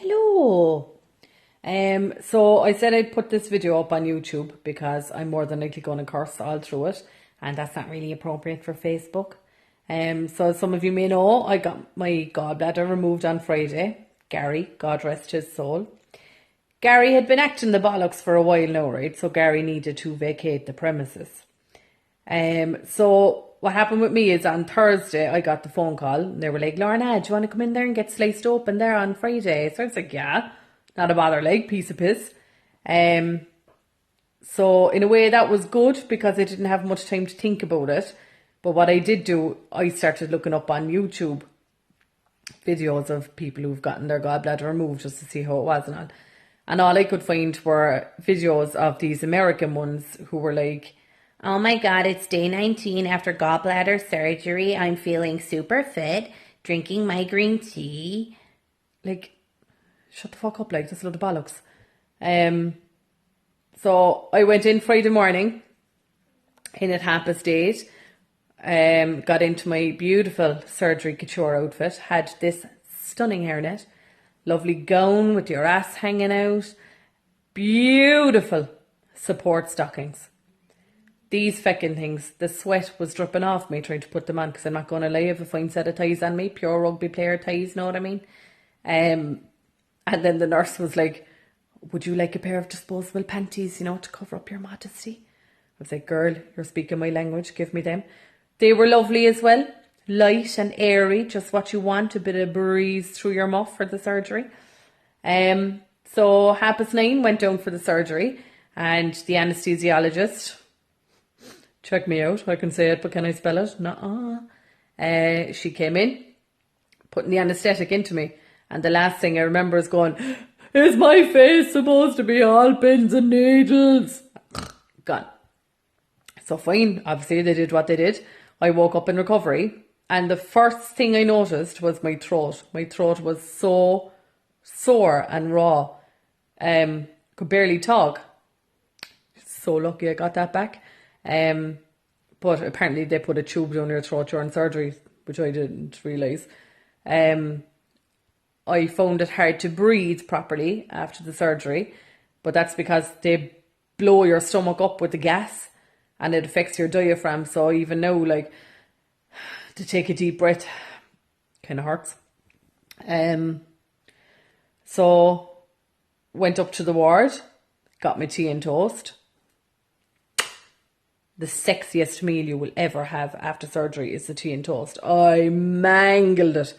Hello. So I said I'd put this video up on YouTube because I'm more than likely going to curse all through it, and that's not really appropriate for Facebook. So as some of you may know, I got my gallbladder removed on Friday. Gary, God rest his soul. Gary had been acting the bollocks for a while now, right? So Gary needed to vacate the premises. So what happened with me is on Thursday I got the phone call and they were like, Lorna, do you want to come in there and get sliced open there on Friday? So I was like, yeah, not a bother, like, piece of piss. So in a way that was good because I didn't have much time to think about it. But what I did do, I started looking up on YouTube videos of people who've gotten their gallbladder removed just to see how it was and all. And all I could find were videos of these American ones who were like, oh my God, it's day 19 after gallbladder surgery. I'm feeling super fit, drinking my green tea. Like, shut the fuck up, like, this load of bollocks. So I went in Friday morning in at 8:30. Got into my beautiful surgery couture outfit. Had this stunning hairnet. Lovely gown with your ass hanging out. Beautiful support stockings. These feckin' things, the sweat was dripping off me trying to put them on because I'm not going to lie, I have a fine set of ties on me, pure rugby player ties, know what I mean? And then the nurse was like, would you like a pair of disposable panties, to cover up your modesty? I was like, girl, you're speaking my language, give me them. They were lovely as well, light and airy, just what you want, a bit of breeze through your muff for the surgery. So 9:30 went down for the surgery and the anaesthesiologist, check me out, I can say it, but can I spell it? Nuh-uh. She came in, putting the anaesthetic into me, and the last thing I remember is going, is my face supposed to be all pins and needles? Gone. So fine, obviously they did what they did. I woke up in recovery, and the first thing I noticed was my throat. My throat was so sore and raw. Could barely talk. So lucky I got that back. But apparently they put a tube down your throat during surgery, which I didn't realise. I found it hard to breathe properly after the surgery, but that's because they blow your stomach up with the gas and it affects your diaphragm. So even now, like, to take a deep breath kind of hurts. So went up to the ward, got my tea and toast. The sexiest meal you will ever have after surgery is the tea and toast. I mangled it.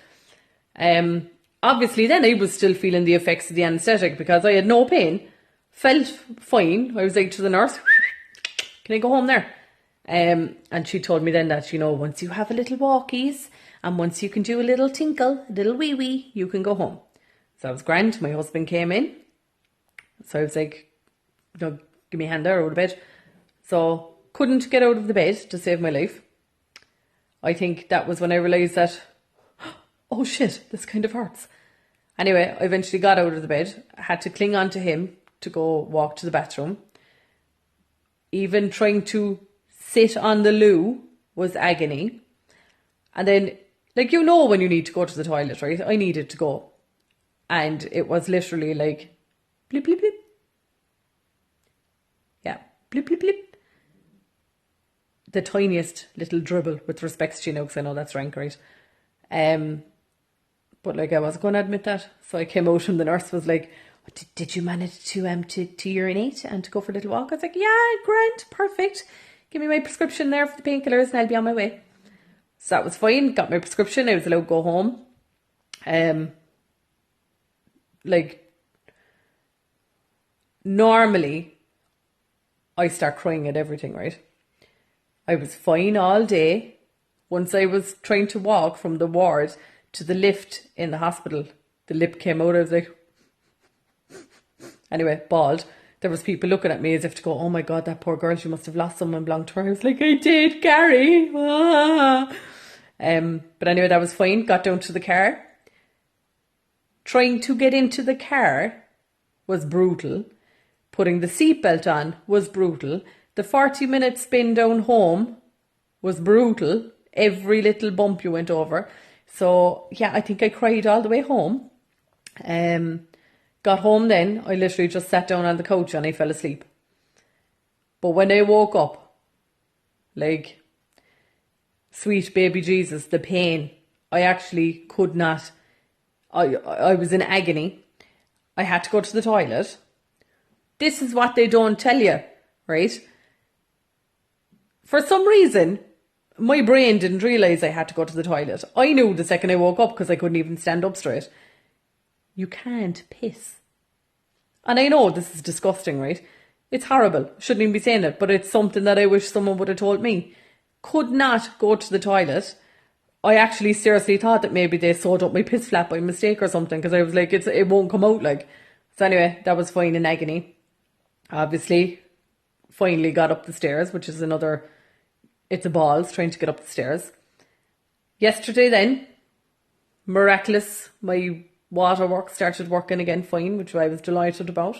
Obviously then I was still feeling the effects of the anaesthetic because I had no pain. Felt fine. I was like to the nurse, can I go home there? And she told me then that, once you have a little walkies and once you can do a little tinkle, a little wee wee, you can go home. So I was grand. My husband came in. So I was like, give me a hand there out of bed. So couldn't get out of the bed to save my life. I think that was when I realised that, oh shit, this kind of hurts. Anyway, I eventually got out of the bed. I had to cling on to him to go walk to the bathroom. Even trying to sit on the loo was agony. And then, when you need to go to the toilet, right? I needed to go. And it was literally like, blip, blip, blip. Yeah, blip, blip, blip. The tiniest little dribble with respect to, because I know that's rank, right? But I wasn't going to admit that. So I came out and the nurse was like, did you manage to urinate and to go for a little walk? I was like, yeah, grand, perfect. Give me my prescription there for the painkillers and I'll be on my way. So that was fine. Got my prescription. I was allowed to go home. Normally, I start crying at everything, right? I was fine all day. Once I was trying to walk from the ward to the lift in the hospital, the lip came out. I was like, anyway, bawled. There was people looking at me as if to go, oh my God, that poor girl, she must have lost someone belonged to her. I was like, I did, Gary. Ah. But anyway, that was fine. Got down to the car. Trying to get into the car was brutal. Putting the seatbelt on was brutal. The 40-minute spin down home was brutal. Every little bump you went over. So, yeah, I think I cried all the way home. Got home then, I literally just sat down on the couch and I fell asleep. But when I woke up, like, sweet baby Jesus, the pain, I actually could not, I was in agony. I had to go to the toilet. This is what they don't tell you, right? For some reason, my brain didn't realise I had to go to the toilet. I knew the second I woke up because I couldn't even stand up straight. You can't piss. And I know this is disgusting, right? It's horrible. Shouldn't even be saying it, but it's something that I wish someone would have told me. Could not go to the toilet. I actually seriously thought that maybe they sewed up my piss flap by mistake or something, because I was like, it won't come out, like. So anyway, that was fine in agony. Obviously, finally got up the stairs, which is another, it's a balls trying to get up the stairs. Yesterday then, miraculous, my waterworks started working again fine, which I was delighted about.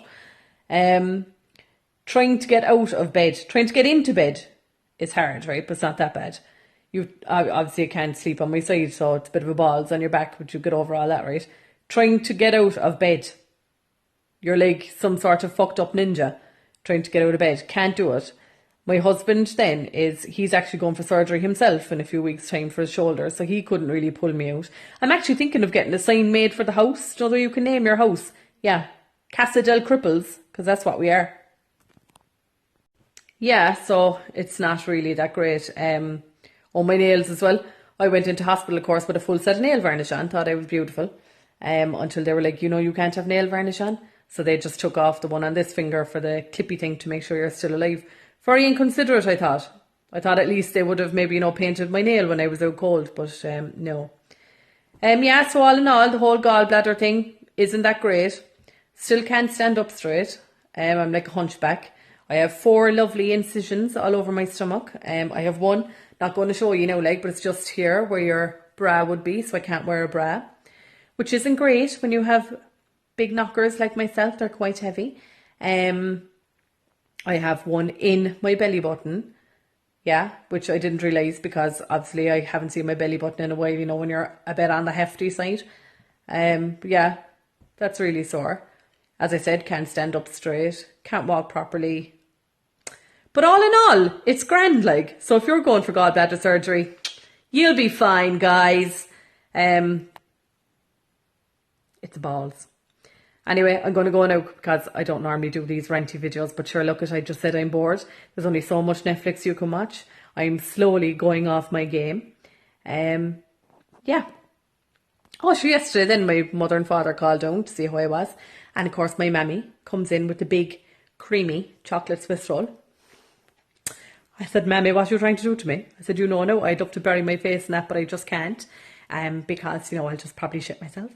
Trying to get out of bed, trying to get into bed is hard, right? But it's not that bad. You obviously can't sleep on my side, so it's a bit of a balls on your back, but you get over all that, right? Trying to get out of bed. You're like some sort of fucked up ninja trying to get out of bed. Can't do it. My husband then he's actually going for surgery himself in a few weeks' time for his shoulder, so he couldn't really pull me out. I'm actually thinking of getting a sign made for the house. Do you know you can name your house? Yeah, Casa del Cripples, because that's what we are. Yeah, so it's not really that great. Oh, my nails as well. I went into hospital, of course, with a full set of nail varnish on. Thought I was beautiful. Until they were like, you can't have nail varnish on. So they just took off the one on this finger for the clippy thing to make sure you're still alive. Very inconsiderate, I thought. I thought at least they would have maybe, painted my nail when I was out cold, but no. Yeah, so all in all, the whole gallbladder thing isn't that great. Still can't stand up straight. I'm like a hunchback. I have 4 lovely incisions all over my stomach. I have one, not going to show you now, but it's just here where your bra would be, so I can't wear a bra, which isn't great when you have big knockers like myself. They're quite heavy. I have one in my belly button, yeah, which I didn't realise because obviously I haven't seen my belly button in a while, when you're a bit on the hefty side. Yeah, that's really sore. As I said, can't stand up straight, can't walk properly. But all in all, it's grand, so if you're going for gallbladder surgery, you'll be fine, guys. It's balls. Anyway, I'm going to go now because I don't normally do these ranty videos, but sure, look, I just said I'm bored. There's only so much Netflix you can watch. I'm slowly going off my game. Yeah. Oh, sure, yesterday then my mother and father called down to see how I was. And of course my mammy comes in with the big creamy chocolate Swiss roll. I said, Mammy, what are you trying to do to me? I said, no, I'd love to bury my face in that, but I just can't. Because, I'll just probably shit myself.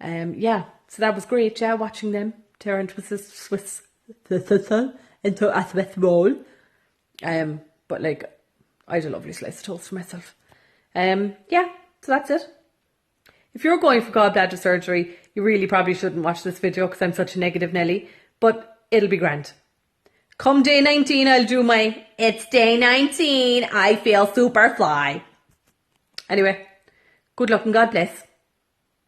Yeah, so that was great, yeah, watching them tear into a Swiss roll. But I had a lovely slice of toast for myself. Yeah, so that's it. If you're going for gallbladder surgery, you really probably shouldn't watch this video because I'm such a negative Nelly, but it'll be grand. Come day 19, I'll do my, it's day 19, I feel super fly. Anyway, good luck and God bless.